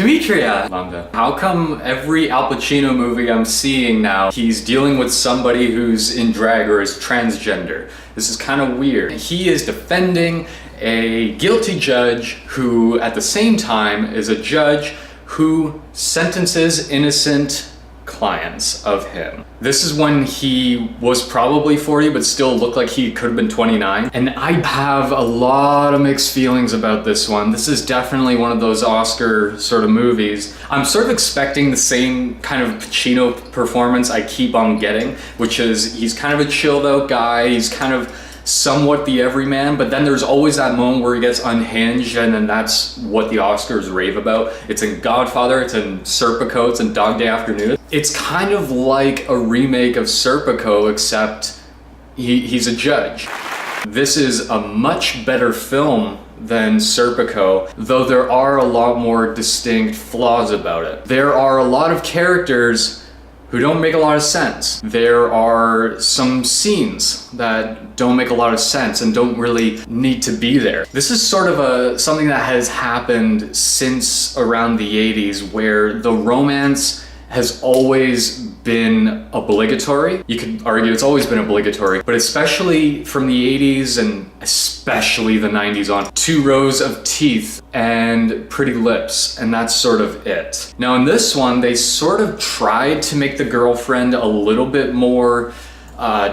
Dimitria Lambda. How come every Al Pacino movie I'm seeing now, he's dealing with somebody who's in drag or is transgender? This is kind of weird. He is defending a guilty judge who at the same time is a judge who sentences innocent clients of him. This is when he was probably 40 but still looked like he could have been 29, and I have a lot of mixed feelings about this one. This is definitely one of those Oscar sort of movies. I'm sort of expecting the same kind of Pacino performance I keep on getting, which is he's kind of a chilled out guy, he's kind of somewhat the everyman, but then there's always that moment where he gets unhinged, and then that's what the Oscars rave about. It's in Godfather, it's in Serpico, it's in Dog Day Afternoon. It's kind of like a remake of Serpico, except he's a judge. This is a much better film than Serpico, though there are a lot more distinct flaws about it. There are a lot of characters who don't make a lot of sense. There are some scenes that don't make a lot of sense and don't really need to be there. This is sort of something that has happened since around the 80s, where the romance has always been obligatory. You could argue it's always been obligatory, but especially from the 80s and especially the 90s on, 2 rows of teeth and pretty lips, and that's sort of it. Now in this one, they sort of tried to make the girlfriend a little bit more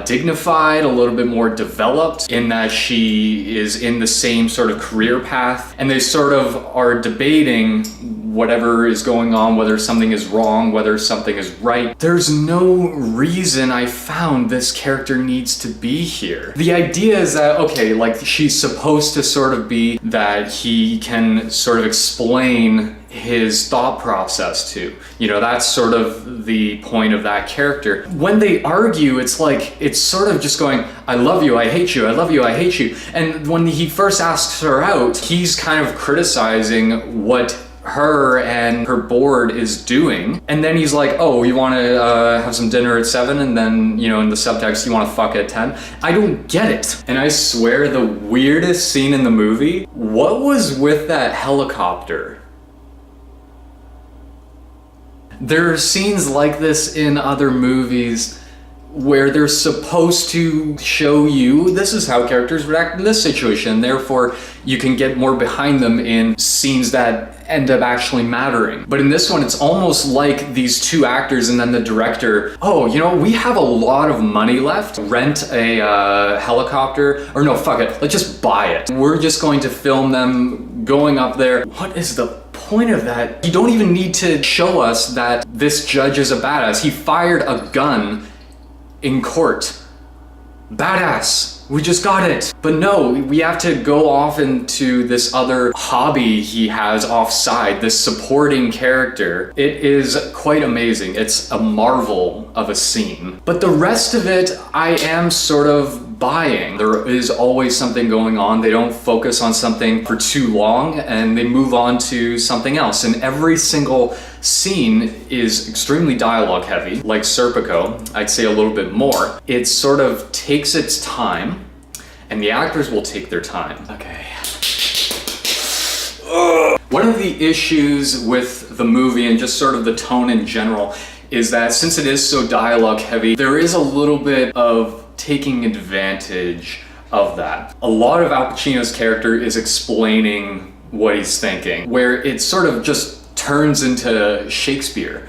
dignified, a little bit more developed, in that she is in the same sort of career path, and they sort of are debating whatever is going on, whether something is wrong, whether something is right. There's no reason I found this character needs to be here. The idea is that, okay, like she's supposed to sort of be that he can sort of explain his thought process to. You know, that's sort of the point of that character. When they argue, it's like, it's sort of just going, I love you, I hate you, I love you, I hate you. And when he first asks her out, he's kind of criticizing what her and her board is doing, and then he's like, oh, you want to have some dinner at 7, and then, you know, in the subtext, you want to fuck at 10. I don't get it. And I swear, the weirdest scene in the movie, what was with that helicopter? There are scenes like this in other movies where they're supposed to show you this is how characters react in this situation, therefore you can get more behind them in scenes that end up actually mattering. But in this one, it's almost like these 2 actors and then the director, oh, you know, we have a lot of money left, rent a helicopter, or no, fuck it, let's just buy it. We're just going to film them going up there. What is the point of that? You don't even need to show us that this judge is a badass. He fired a gun in court. Badass. We just got it. But no, we have to go off into this other hobby he has offside, this supporting character. It is quite amazing. It's a marvel of a scene. But the rest of it, I am sort of buying. There is always something going on. They don't focus on something for too long and they move on to something else. And every single scene is extremely dialogue heavy, like Serpico, I'd say a little bit more. It sort of takes its time, and the actors will take their time. Okay. One of the issues with the movie and just sort of the tone in general is that since it is so dialogue heavy, there is a little bit of taking advantage of that. A lot of Al Pacino's character is explaining what he's thinking, where it sort of just turns into Shakespeare.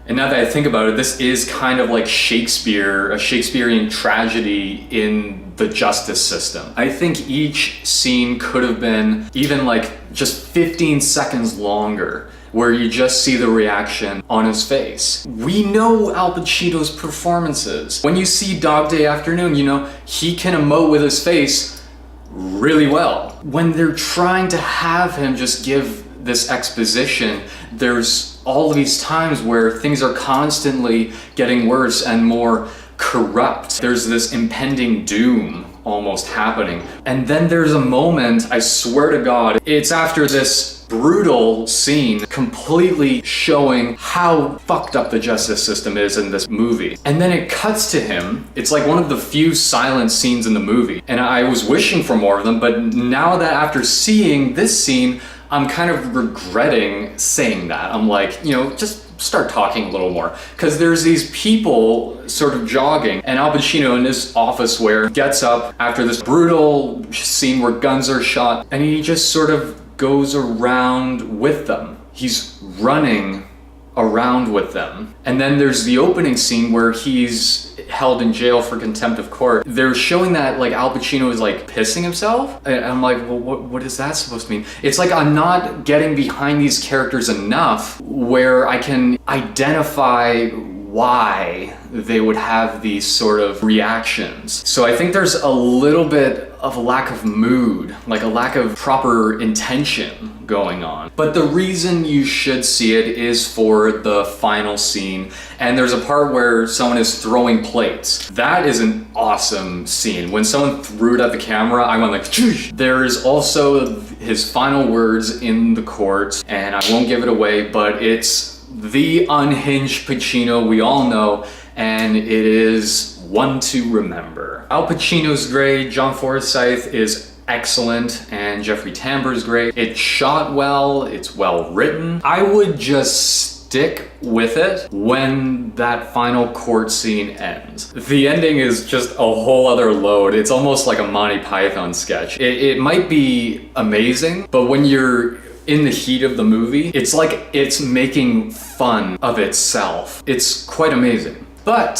And now that I think about it, this is kind of like Shakespeare, a Shakespearean tragedy in the justice system. I think each scene could have been even like just 15 seconds longer, where you just see the reaction on his face. We know Al Pacino's performances. When you see Dog Day Afternoon, you know, he can emote with his face really well. When they're trying to have him just give this exposition, there's all of these times where things are constantly getting worse and more corrupt. There's this impending doom almost happening. And then there's a moment, I swear to God, it's after this brutal scene completely showing how fucked up the justice system is in this movie. And then it cuts to him. It's like one of the few silent scenes in the movie. And I was wishing for more of them, but now that after seeing this scene, I'm kind of regretting saying that. I'm like, you know, just start talking a little more. Because there's these people sort of jogging, and Al Pacino in his office where gets up after this brutal scene where guns are shot, and he just sort of goes around with them. He's running around with them. And then there's the opening scene where he's held in jail for contempt of court. They're showing that like Al Pacino is like pissing himself. And I'm like, well, what is that supposed to mean? It's like I'm not getting behind these characters enough where I can identify why they would have these sort of reactions. So I think there's a little bit of a lack of mood, like a lack of proper intention going on. But the reason you should see it is for the final scene. And there's a part where someone is throwing plates. That is an awesome scene. When someone threw it at the camera, I went like, "Choosh!" There is also his final words in the court, and I won't give it away, but it's the unhinged Pacino we all know, and it is one to remember. Al Pacino's great, John Forsythe is excellent, and Jeffrey Tambor's great. It's shot well, it's well written. I would just stick with it when that final court scene ends. The ending is just a whole other load. It's almost like a Monty Python sketch. It might be amazing, but when you're in the heat of the movie, it's like it's making fun of itself. It's quite amazing. But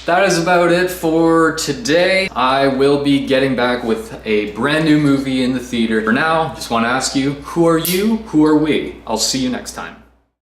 that is about it for today. I will be getting back with a brand new movie in the theater. For now, just want to ask you, who are you? Who are we? I'll see you next time.